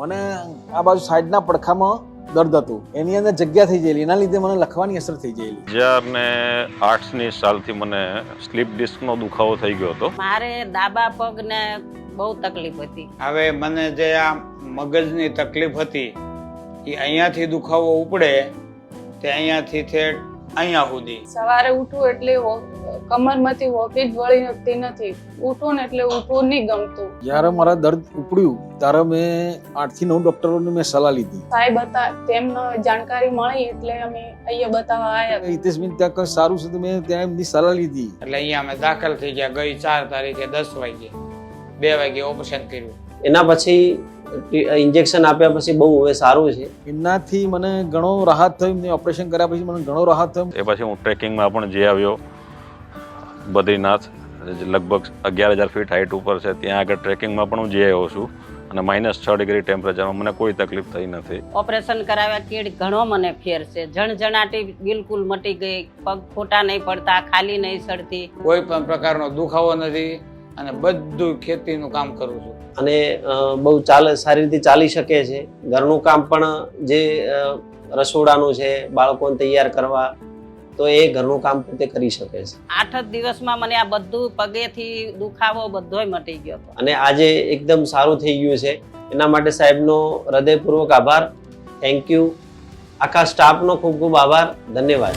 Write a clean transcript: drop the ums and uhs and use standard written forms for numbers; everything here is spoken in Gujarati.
મને આ બાજુ સાઈડના પડખામાં દર્દ હતું, એની અંદર જગ્યા થઈ ગયેલી, એના લીધે મને લખવાની અસર થઈ ગયેલી. 2008ની સાલથી મને સ્લીપ ડિસ્કનો દુખાવો થઈ ગયો હતો. મારે ડાબા પગને બહુ તકલીફ હતી. હવે મને જે આ મગજની તકલીફ હતી એ અહીંયાથી દુખાવો ઉપડે તે અહીંયાથી ઠેઠ અહીંયા સુધી. સવારે ઉઠું એટલે કમરમાંથી હોપી જ વળી શકતી નથી. ઉઠું ને એટલે ઉઠવું નહીં ગમતું. જ્યારે મારા દર્દ ઉપડ્યું ત્યારે મેં 8 થી 9 ડોક્ટરોની મેં સલાહ લીધી. સાહેબ હતા, તેમને જાણકારી મળી એટલે અમે અહીંયા બતાવવા આવ્યા. હિતેશબેન ત્યાં કંઈ સારું છે તો મેં ત્યાં એમની સલાહ લીધી. એટલે અહીંયા અમે દાખલ થઈ ગયા. ગઈ 4 તારીખે 10 વાગે 2 વાગે ઓપરેશન કર્યું. એના પછી ઇન્જેક્શન આપ્યા પછી બહુ હવે સારું છે. એનાથી મને ઘણો રાહત થઈ. મેં ઓપરેશન કર્યા પછી મને ઘણો રાહત થયો. એ પછી હું ટ્રેકિંગમાં પણ જઈ આવ્યો. બદ્રીનાથ લગભગ 11,000 ફીટ હાઈટ ઉપર છે, ત્યાં આગળ ટ્રેકિંગમાં પણ હું જઈ આવ્યો છું અને -6 ડિગ્રી ટેમ્પરેચરમાં મને કોઈ તકલીફ થઈ નથી. ઓપરેશન કરાવ્યા કેડ ઘણો મને ફેર છે. જણજણાટી બિલકુલ મટી ગઈ, પગ ખોટા નહીં પડતા, ખાલી નહીં સડતી, કોઈ પણ પ્રકારનો દુખાવો નથી અને બધું ખેતીનું કામ કરું છું. અને બહુ સારી રીતે ચાલી શકે છે. ઘરનું કામ પણ જે રસોડાનું છે, બાળકોને તૈયાર કરવા, તો એ ઘરનું કામ પોતે કરી શકે છે. 8 જ દિવસમાં મને આ બધું પગેથી દુખાવો બધોય મટી ગયો હતો. અને આજે એકદમ સારું થઈ ગયું છે. એના માટે સાહેબનો હૃદયપૂર્વક આભાર. Thank you. આખા સ્ટાફનો ખૂબ ખૂબ આભાર. ધન્યવાદ.